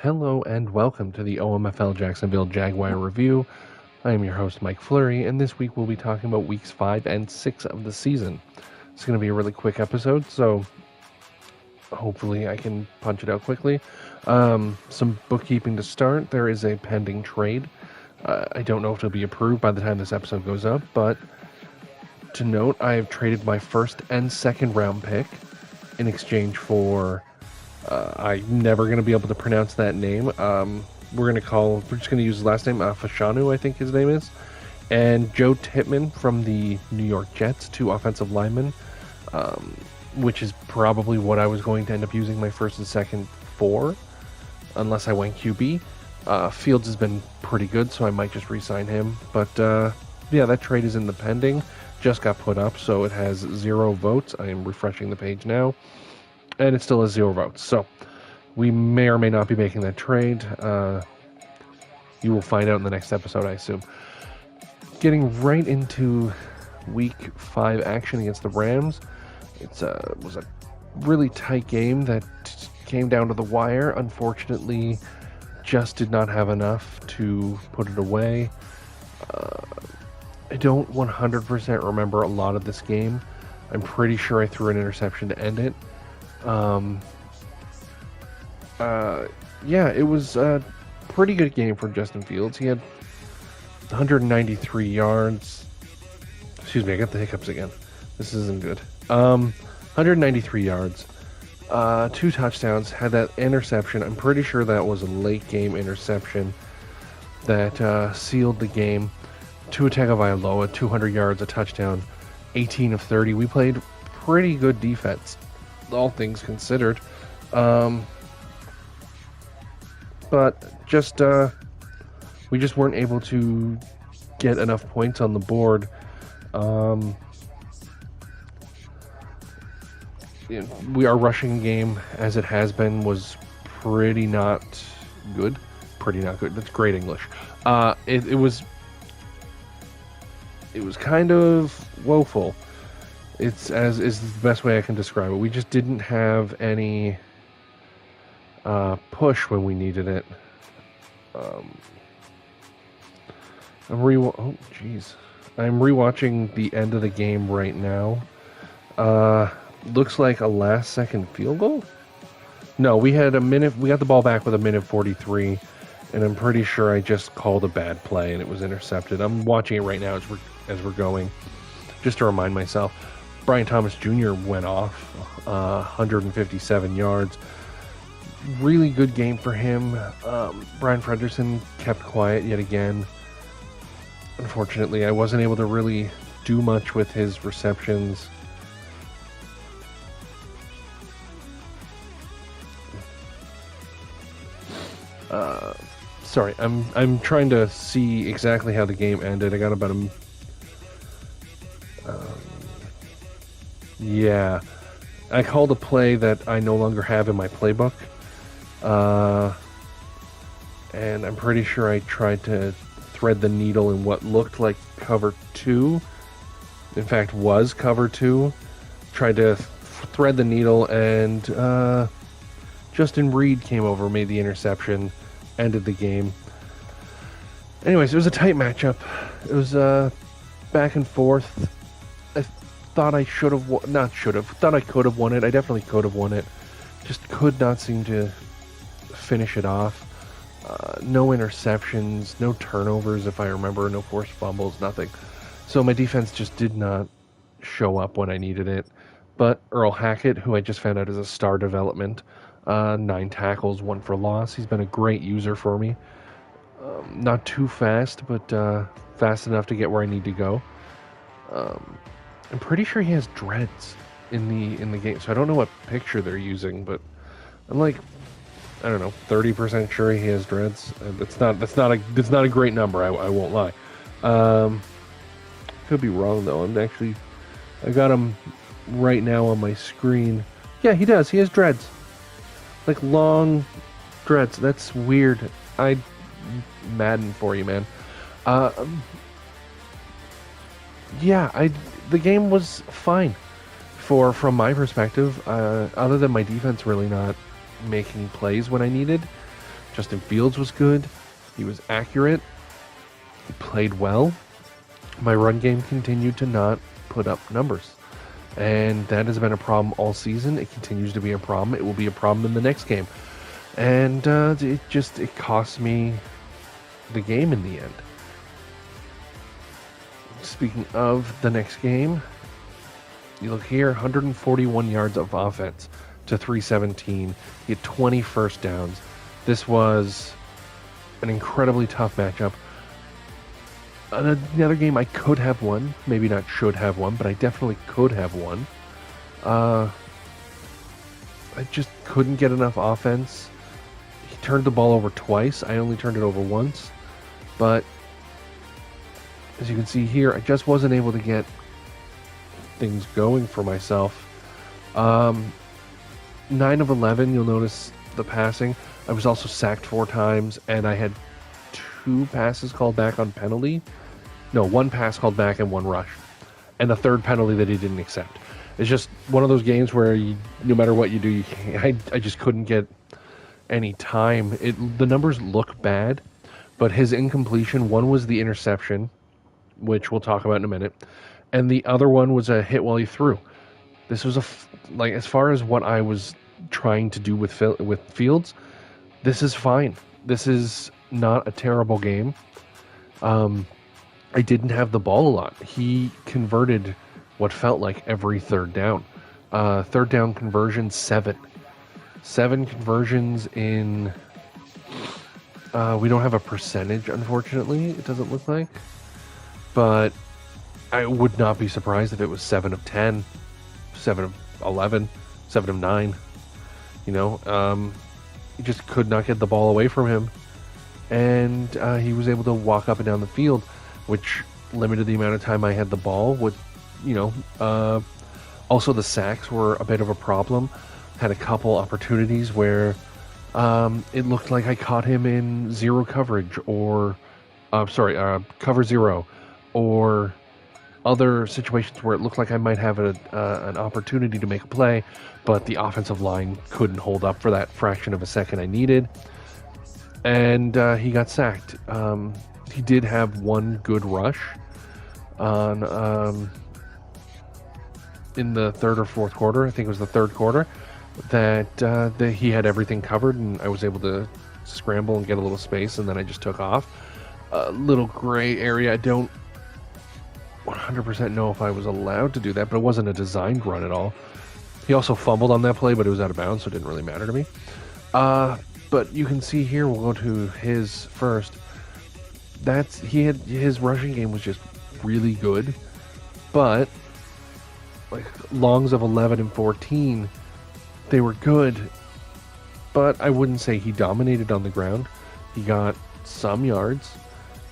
Hello and welcome to the OMFL Jacksonville Jaguar review. I am your host Mike Fleury, and this week we'll be talking about weeks 5 and 6 of the season. It's going to be a really quick episode, so hopefully I can punch it out quickly. Some bookkeeping to start. There is a pending trade. I don't know if it'll be approved by the time this episode goes up, but to note, I have traded my first and second round pick in exchange for I'm never going to be able to pronounce that name. We're just going to use his last name, Fashanu, I think his name is. And Joe Tippmann from the New York Jets, 2 offensive linemen, which is probably what I was going to end up using my first and second for, unless I went QB. Fields has been pretty good, so I might just re-sign him. But yeah, that trade is in the pending. Just got put up, so it has 0 votes. I am refreshing the page now. And it still has 0 votes. So we may or may not be making that trade. You will find out in the next episode, I assume. Getting right into week 5 action against the Rams. It was a really tight game that came down to the wire. Unfortunately, just did not have enough to put it away. I don't 100% remember a lot of this game. I'm pretty sure I threw an interception to end it. Yeah, it was a pretty good game for Justin Fields. He had 193 yards. Excuse me, I got the hiccups again. This isn't good. 193 yards, 2 touchdowns, had that interception. I'm pretty sure that was a late game interception that sealed the game. Tua Tagovailoa, 200 yards, a touchdown, 18 of 30. We played pretty good defense, all things considered, but just we just weren't able to get enough points on the board. Our rushing game, as it has been, was pretty not good. That's great English. It was kind of woeful. It's as is the best way I can describe it. We just didn't have any push when we needed it. I'm rewatching the end of the game right now. Looks like a last-second field goal. No, we had a minute. We got the ball back with 1:43, and I'm pretty sure I just called a bad play and it was intercepted. I'm watching it right now as we're going, just to remind myself. Brian Thomas Jr. went off, 157 yards. Really good game for him. Brian Frederickson kept quiet yet again. Unfortunately, I wasn't able to really do much with his receptions. Sorry, I'm trying to see exactly how the game ended. I got about a... yeah, I called a play that I no longer have in my playbook, and I'm pretty sure I tried to thread the needle in what looked like cover 2. In fact, was cover 2. Tried to thread the needle, and Justin Reed came over, made the interception, ended the game. Anyways, it was a tight matchup. It was back and forth. Thought I could have won it. I definitely could have won it. Just could not seem to finish it off. No interceptions, no turnovers, if I remember, no forced fumbles, nothing. So my defense just did not show up when I needed it. But Earl Hackett, who I just found out is a star development, 9 tackles, 1 for loss. He's been a great user for me. Not too fast, but fast enough to get where I need to go. I'm pretty sure he has dreads. in the game, so I don't know what picture they're using, but I'm like, I don't know, 30% sure he has dreads. That's not a great number. I won't lie. Could be wrong though. I got him right now on my screen. Yeah, he does. He has dreads, like long dreads. That's weird. Madden for you, man. Yeah, the game was fine from my perspective. Other than my defense really not making plays when I needed. Justin Fields was good. He was accurate. He played well. My run game continued to not put up numbers. And that has been a problem all season. It continues to be a problem. It will be a problem in the next game. And it cost me the game in the end. Speaking of the next game, you look here, 141 yards of offense to 317. He had 20 first downs. This was an incredibly tough matchup. Another game I could have won, maybe not should have won, but I definitely could have won. I just couldn't get enough offense. He turned the ball over twice. I only turned it over once. But as you can see here, I just wasn't able to get things going for myself. 9 of 11, you'll notice the passing. I was also sacked 4 times, and I had 2 passes called back on penalty. No, 1 pass called back and 1 rush. And a 3rd penalty that he didn't accept. It's just one of those games where no matter what you do, I just couldn't get any time. The numbers look bad, but his incompletion, one was the interception, which we'll talk about in a minute, and the other one was a hit while he threw. This was as far as what I was trying to do with Fields, this is fine. This is not a terrible game. I didn't have the ball a lot. He converted what felt like every 3rd down. 3rd down conversion, 7. 7 conversions in... we don't have a percentage, unfortunately, it doesn't look like. But I would not be surprised if it was 7 of 10, 7 of 11, 7 of 9. He just could not get the ball away from him. And he was able to walk up and down the field, which limited the amount of time I had the ball. Also, the sacks were a bit of a problem. Had a couple opportunities where it looked like I caught him in zero coverage, or cover zero, or other situations where it looked like I might have an opportunity to make a play, but the offensive line couldn't hold up for that fraction of a second I needed, and he got sacked. He did have 1 good rush on in the 3rd or 4th quarter. I think it was the 3rd quarter that he had everything covered, and I was able to scramble and get a little space, and then I just took off. A little gray area. I don't 100% know if I was allowed to do that, but it wasn't a designed run at all. He also fumbled on that play, but it was out of bounds, so it didn't really matter to me. But you can see here, we'll go to his first. His rushing game was just really good, but like longs of 11 and 14, they were good, but I wouldn't say he dominated on the ground. He got some yards,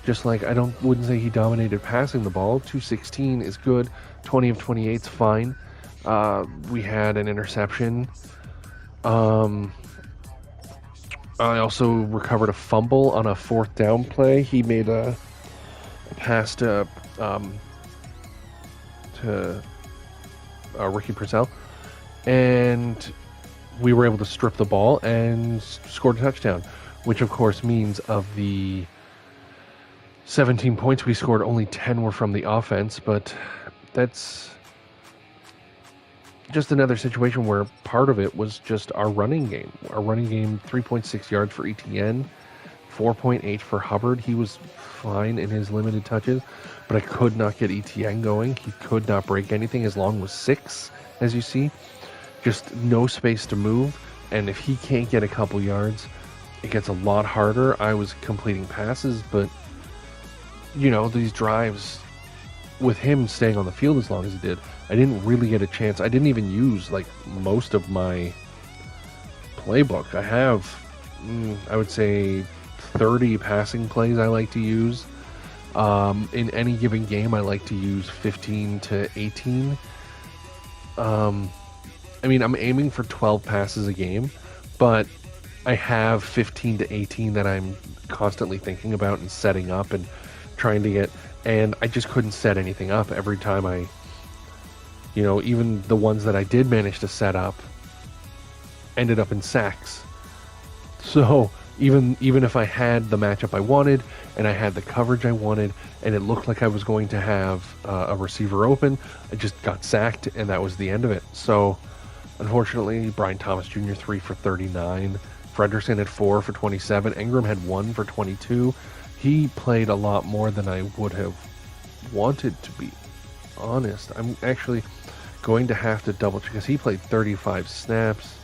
just like wouldn't say he dominated passing the ball. 216 is good, 20 of 28 is fine. We had an interception. I also recovered a fumble on a 4th down play. He made a pass to Ricky Purcell, and we were able to strip the ball and scored a touchdown, which of course means of the 17 points we scored, only 10 were from the offense, but that's just another situation where part of it was just our running game. Our running game, 3.6 yards for ETN, 4.8 for Hubbard. He was fine in his limited touches, but I could not get ETN going. He could not break anything. His long was 6, as you see. Just no space to move, and if he can't get a couple yards, it gets a lot harder. I was completing passes, but, these drives with him staying on the field as long as he did, I didn't really get a chance. I didn't even use like most of my playbook. I have, I would say, 30 passing plays I like to use. In any given game, I like to use 15 to 18. I mean, I'm aiming for 12 passes a game, but I have 15 to 18 that I'm constantly thinking about and setting up and trying to get, and I just couldn't set anything up every time even the ones that I did manage to set up ended up in sacks. So even if I had the matchup I wanted and I had the coverage I wanted and it looked like I was going to have a receiver open, I just got sacked and that was the end of it. So unfortunately, Brian Thomas Jr. 3 for 39. Frederiksen had 4 for 27. Ingram had 1 for 22. He played a lot more than I would have wanted, to be honest. I'm actually going to have to double check because he played 35 snaps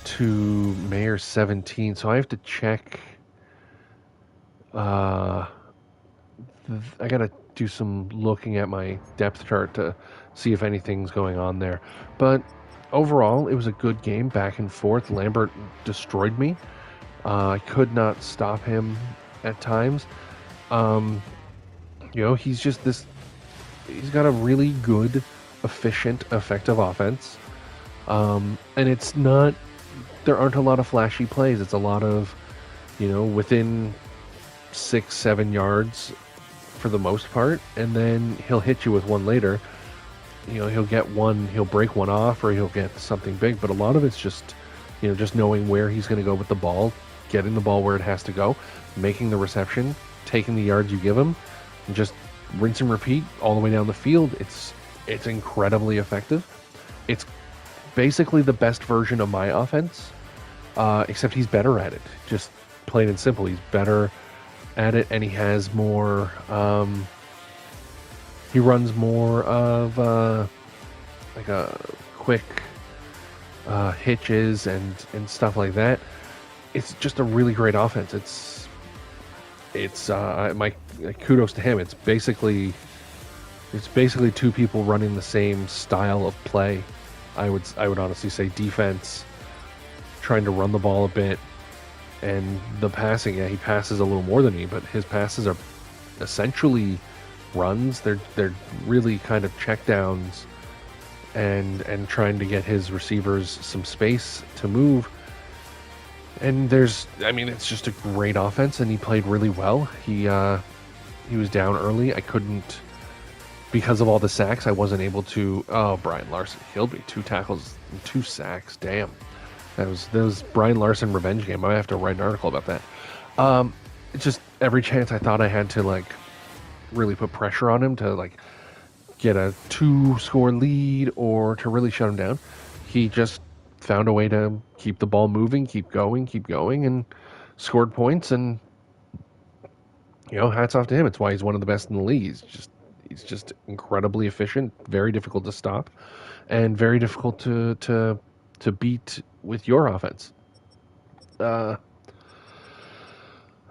to Mayer's 17. So I have to check. I got to do some looking at my depth chart to see if anything's going on there. But overall, it was a good game, back and forth. Lambert destroyed me. I could not stop him at times. He's just this. He's got a really good, efficient, effective offense. And it's not. There aren't a lot of flashy plays. It's a lot of, within 6-7 yards for the most part, and then he'll hit you with one later. He'll get one, he'll break one off, or he'll get something big. But a lot of it's just, just knowing where he's going to go with the ball, getting the ball where it has to go, making the reception, taking the yards you give him, and just rinse and repeat all the way down the field. It's incredibly effective. It's basically the best version of my offense, except he's better at it. Just plain and simple, he's better at it, and he has more. He runs more of like a quick hitches and stuff like that. It's just a really great offense. It's my kudos to him. It's basically two people running the same style of play. I would honestly say defense, trying to run the ball a bit, and the passing. Yeah, he passes a little more than me, but his passes are essentially runs. They're really kind of checkdowns and trying to get his receivers some space to move. And it's just a great offense, and he played really well. He was down early. I couldn't, because of all the sacks, I wasn't able to. Oh, Brian Larson killed me. 2 tackles and 2 sacks. Damn. That was Brian Larson revenge game. I have to write an article about that. Just every chance I thought I had to really put pressure on him to get a 2-score lead or to really shut him down, he just found a way to keep the ball moving, keep going, and scored points. And hats off to him. It's why he's one of the best in the league. He's just incredibly efficient, very difficult to stop, and very difficult to beat with your offense.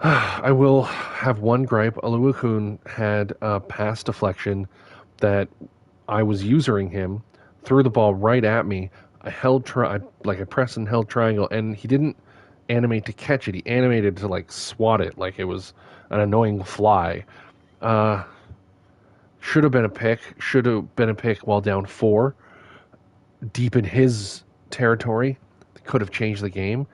I will have one gripe. Oluokun had a pass deflection that I was using him, threw the ball right at me. I pressed and held triangle, and he didn't animate to catch it. He animated to swat it like it was an annoying fly. Should have been a pick. Should have been a pick while down 4, deep in his territory. Could have changed the game.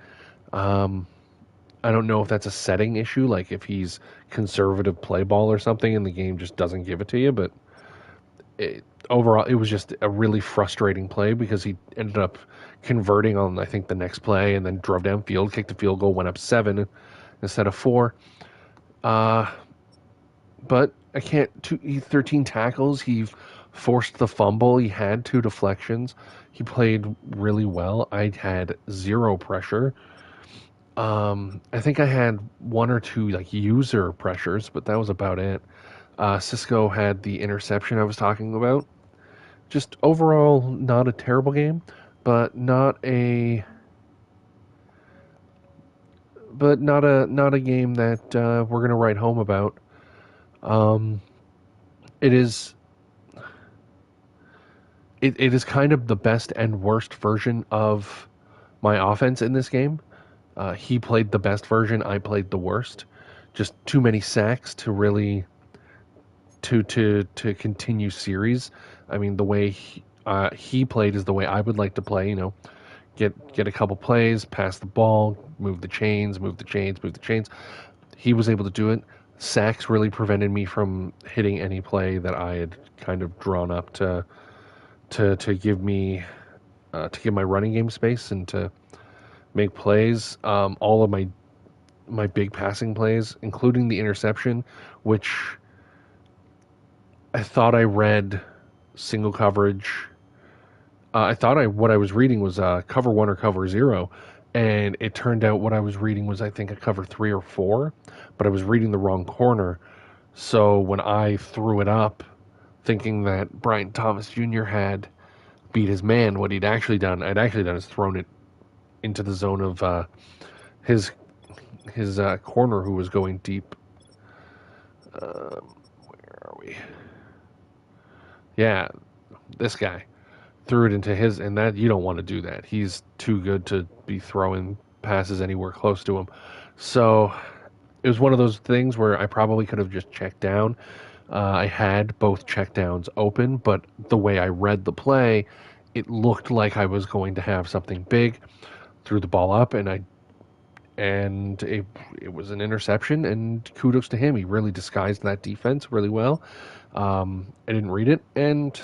I don't know if that's a setting issue, like if he's conservative play ball or something and the game just doesn't give it to you, but overall it was just a really frustrating play because he ended up converting on, I think, the next play and then drove downfield, kicked the field goal, went up 7 instead of 4. But I can't, 13 tackles, he forced the fumble, he had 2 deflections, he played really well. I had 0 pressure. I think I had 1 or 2 user pressures, but that was about it. Cisco had the interception I was talking about. Just overall, not a terrible game, but not a game that we're gonna write home about. It is it is kind of the best and worst version of my offense in this game. He played the best version. I played the worst. Just too many sacks to really to continue series. I mean, the way he played is the way I would like to play. You know, get a couple plays, pass the ball, move the chains, move the chains, move the chains. He was able to do it. Sacks really prevented me from hitting any play that I had kind of drawn up to give me to give my running game space and to make plays. All of my big passing plays, including the interception, which I thought I read single coverage. I thought what I was reading was cover one or cover zero, and it turned out what I was reading was I think a cover 3 or 4, but I was reading the wrong corner. So when I threw it up, thinking that Brian Thomas Jr. had beat his man, what I'd actually done is thrown it into the zone of his corner who was going deep. Where are we? Yeah, this guy threw it into his, and that you don't want to do that. He's too good to be throwing passes anywhere close to him. So it was one of those things where I probably could have just checked down. I had both checkdowns open, but the way I read the play, it looked like I was going to have something big. Threw the ball up, and it was an interception. And kudos to him; he really disguised that defense really well. I didn't read it, and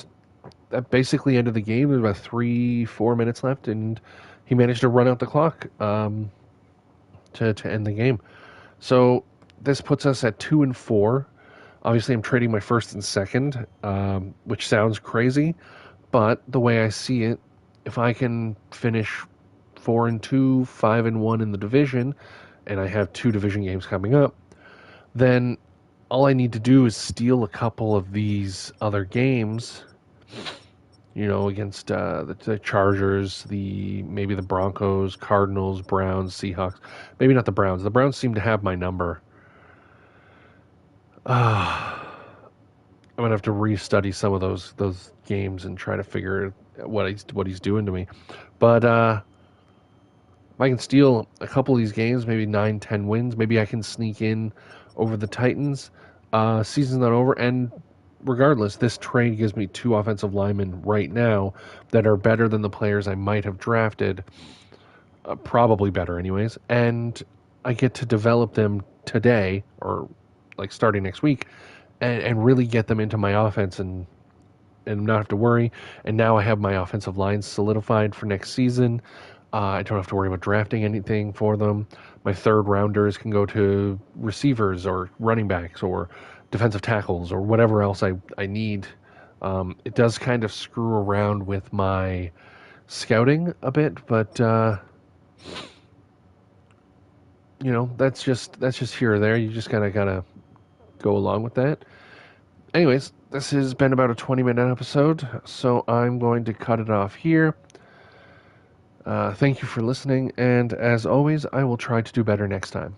that basically ended the game. There was about 3-4 minutes left, and he managed to run out the clock to end the game. So this puts us at 2-4. Obviously, I'm trading my first and second, which sounds crazy, but the way I see it, if I can finish 4-2, 5-1 in the division, and I have 2 division games coming up, then all I need to do is steal a couple of these other games, you know, against the Chargers, maybe the Broncos, Cardinals, Browns, Seahawks. Maybe not the Browns. The Browns seem to have my number. I'm gonna have to restudy some of those games and try to figure what he's doing to me. But if I can steal a couple of these games, maybe 9-10 wins, maybe I can sneak in over the Titans. Season's not over, and regardless, this trade gives me 2 offensive linemen right now that are better than the players I might have drafted, probably better anyways, and I get to develop them today, or like starting next week, and really get them into my offense and not have to worry. And now I have my offensive lines solidified for next season. I don't have to worry about drafting anything for them. My third rounders can go to receivers or running backs or defensive tackles or whatever else I need. It does kind of screw around with my scouting a bit, but you know, that's just here or there. You just kind of gotta go along with that. Anyways, this has been about a 20-minute episode, so I'm going to cut it off here. Thank you for listening, and as always, I will try to do better next time.